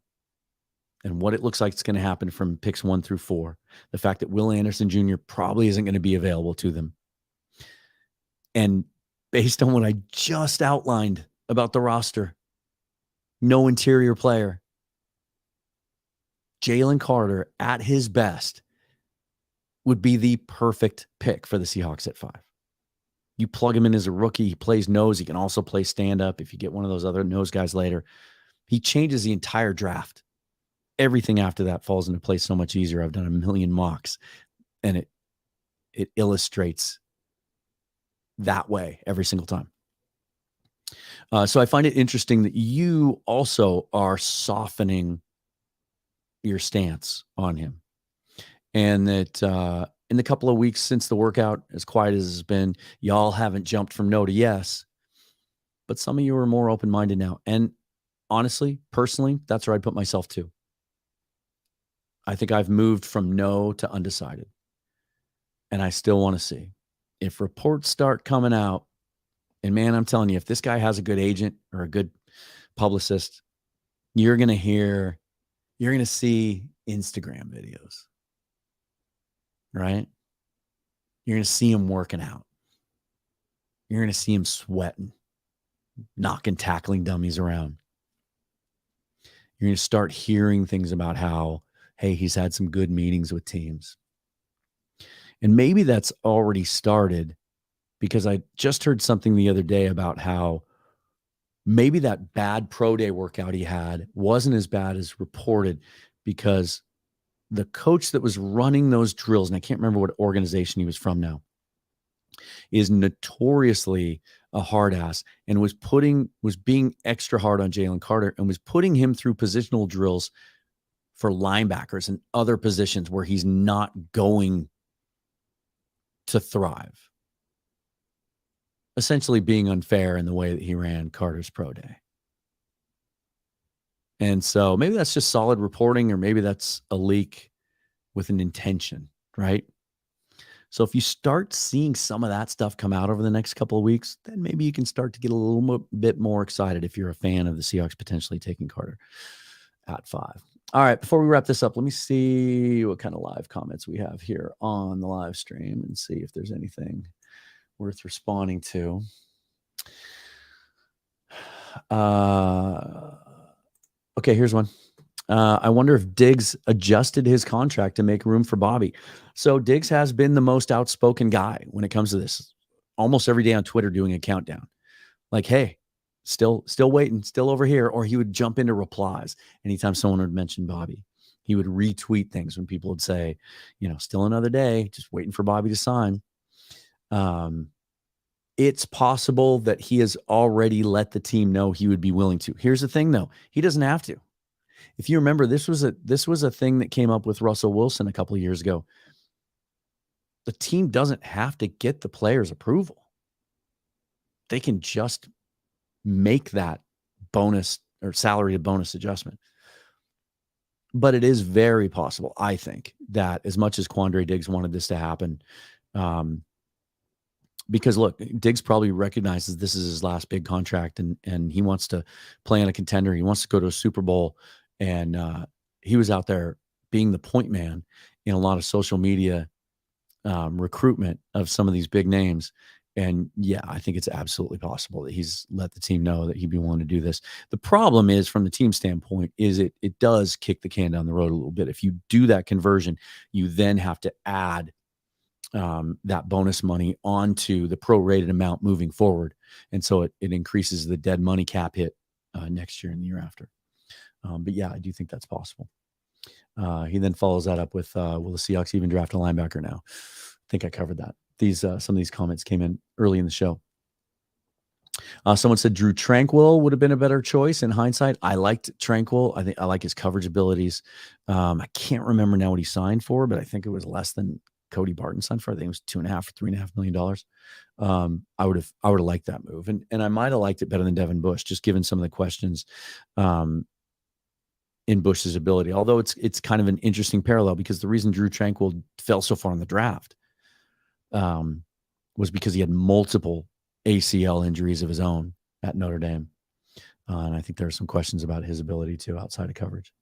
and what it looks like it's going to happen from picks 1 through 4, the fact that Will Anderson Jr. probably isn't going to be available to them. And based on what I just outlined about the roster, no interior player, Jalen Carter at his best would be the perfect pick for the Seahawks at 5. You plug him in as a rookie. He plays nose. He can also play stand-up if you get one of those other nose guys later. He changes the entire draft. Everything after that falls into place so much easier. I've done a million mocks, and it illustrates that way every single time. So I find it interesting that you also are softening your stance on him, and that in the couple of weeks since the workout, as quiet as it's been, y'all haven't jumped from no to yes, but some of you are more open-minded now. And honestly, personally, that's where I'd put myself too. I think I've moved from no to undecided, and I still want to see. If reports start coming out, and man, I'm telling you, if this guy has a good agent or a good publicist, you're going to see Instagram videos, right? You're going to see him working out. You're going to see him sweating, knocking, tackling dummies around. You're going to start hearing things about how, hey, he's had some good meetings with teams. And maybe that's already started, because I just heard something the other day about how maybe that bad pro day workout he had wasn't as bad as reported, because the coach that was running those drills, and I can't remember what organization he was from now, is notoriously a hard ass, and was being extra hard on Jalen Carter, and was putting him through positional drills for linebackers and other positions where he's not going to thrive. Essentially being unfair in the way that he ran Carter's pro day. And so maybe that's just solid reporting, or maybe that's a leak with an intention, right? So if you start seeing some of that stuff come out over the next couple of weeks, then maybe you can start to get a little bit more excited if you're a fan of the Seahawks potentially taking Carter at 5. All right, before we wrap this up, let me see what kind of live comments we have here on the live stream and see if there's anything worth responding to. Okay, here's one. I wonder if Diggs adjusted his contract to make room for Bobby. So Diggs has been the most outspoken guy when it comes to this. Almost every day on Twitter doing a countdown. Like, hey, still waiting, still over here. Or he would jump into replies anytime someone would mention Bobby. He would retweet things when people would say, still another day, just waiting for Bobby to sign. It's possible that he has already let the team know he would be willing to. Here's the thing, though. He doesn't have to. If you remember, this was a thing that came up with Russell Wilson a couple of years ago. The team doesn't have to get the player's approval. They can just make that bonus or salary to bonus adjustment. But it is very possible, I think, that as much as Quandre Diggs wanted this to happen, because look, Diggs probably recognizes this is his last big contract, and he wants to play on a contender. He wants to go to a Super Bowl, and he was out there being the point man in a lot of social media recruitment of some of these big names. And yeah, I think it's absolutely possible that he's let the team know that he'd be willing to do this. The problem is, from the team standpoint, is it does kick the can down the road a little bit. If you do that conversion, you then have to add that bonus money onto the prorated amount moving forward. And so it increases the dead money cap hit next year and the year after. But yeah, I do think that's possible. He then follows that up with, will the Seahawks even draft a linebacker now? I think I covered that. Some of these comments came in early in the show. Someone said Drew Tranquil would have been a better choice in hindsight. I liked Tranquil. I think I like his coverage abilities. I can't remember now what he signed for, but I think it was less than Cody Barton signed for. I think it was $2.5 or $3.5 million. I would have liked that move, and I might have liked it better than Devin Bush, just given some of the questions in Bush's ability. Although it's kind of an interesting parallel, because the reason Drew Tranquil fell so far in the draft was because he had multiple ACL injuries of his own at Notre Dame. And I think there are some questions about his ability to outside of coverage.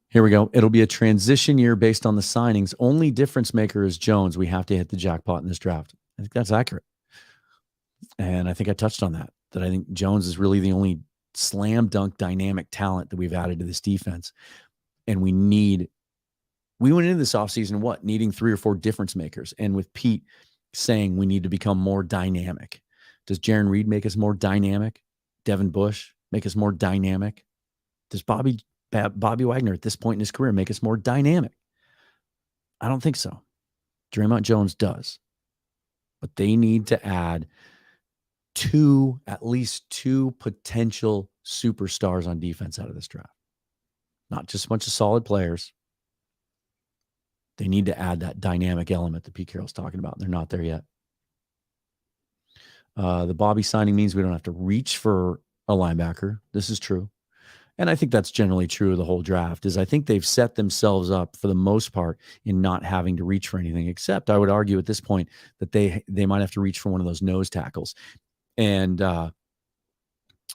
Here we go. It'll be a transition year based on the signings. Only difference maker is Jones. We have to hit the jackpot in this draft. I think that's accurate. And I think I touched on that I think Jones is really the only slam dunk dynamic talent that we've added to this defense. And we went into this offseason, needing 3 or 4 difference makers. And with Pete saying we need to become more dynamic. Does Jaron Reed make us more dynamic? Devin Bush make us more dynamic? Does Bobby Wagner at this point in his career make us more dynamic? I don't think so. Draymond Jones does. But they need to add at least two potential superstars on defense out of this draft. Not just a bunch of solid players. They need to add that dynamic element that Pete Carroll's talking about. They're not there yet. The Bobby signing means we don't have to reach for a linebacker. This is true. And I think that's generally true of the whole draft. I think they've set themselves up for the most part in not having to reach for anything, except I would argue at this point that they might have to reach for one of those nose tackles. And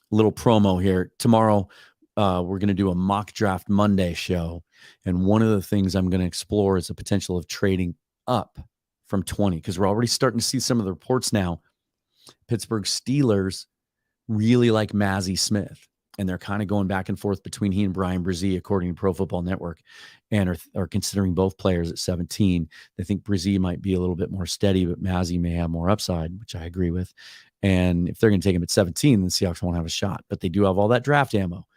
little promo here. Tomorrow, we're going to do a mock draft Monday show. And one of the things I'm going to explore is the potential of trading up from 20, because we're already starting to see some of the reports now. Pittsburgh Steelers really like Mazi Smith, and they're kind of going back and forth between he and Brian Brzee, according to Pro Football Network, and are considering both players at 17. They think Brzee might be a little bit more steady, but Mazi may have more upside, which I agree with. And if they're going to take him at 17, then Seahawks won't have a shot. But they do have all that draft ammo.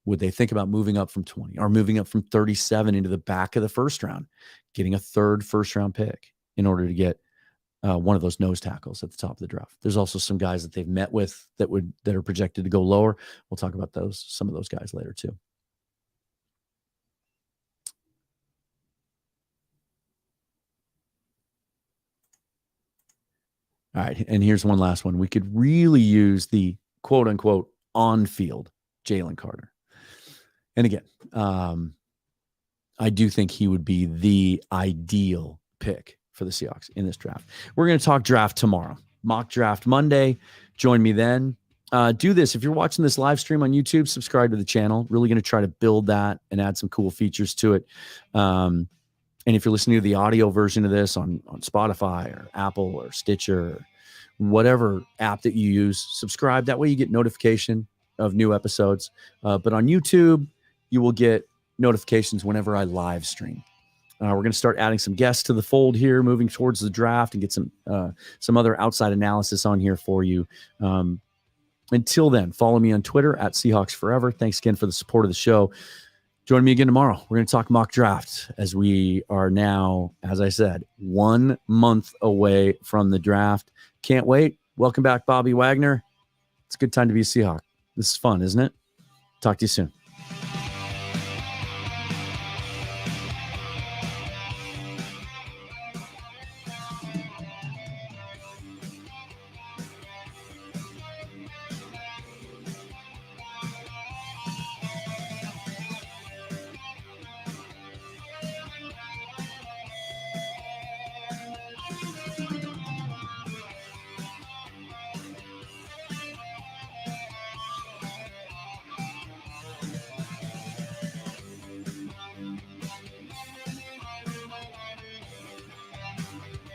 Would they think about moving up from 20 or moving up from 37 into the back of the first round, getting a third first-round pick in order to get one of those nose tackles at the top of the draft? There's also some guys that they've met with that are projected to go lower. We'll talk about some of those guys later too. All right, and here's one last one. We could really use the quote-unquote on-field Jalen Carter. And again, I do think he would be the ideal pick for the Seahawks in this draft. We're going to talk draft tomorrow. Mock draft Monday. Join me then. Do this. If you're watching this live stream on YouTube, subscribe to the channel. Really going to try to build that and add some cool features to it. And if you're listening to the audio version of this on Spotify or Apple or Stitcher or whatever app that you use, subscribe. That way you get notification of new episodes. But on YouTube, you will get notifications whenever I live stream. We're going to start adding some guests to the fold here, moving towards the draft, and get some other outside analysis on here for you. Until then, follow me on Twitter at Seahawks Forever. Thanks again for the support of the show. Join me again tomorrow. We're going to talk mock draft as we are now, as I said, 1 month away from the draft. Can't wait. Welcome back, Bobby Wagner. It's a good time to be a Seahawk. This is fun, isn't it? Talk to you soon.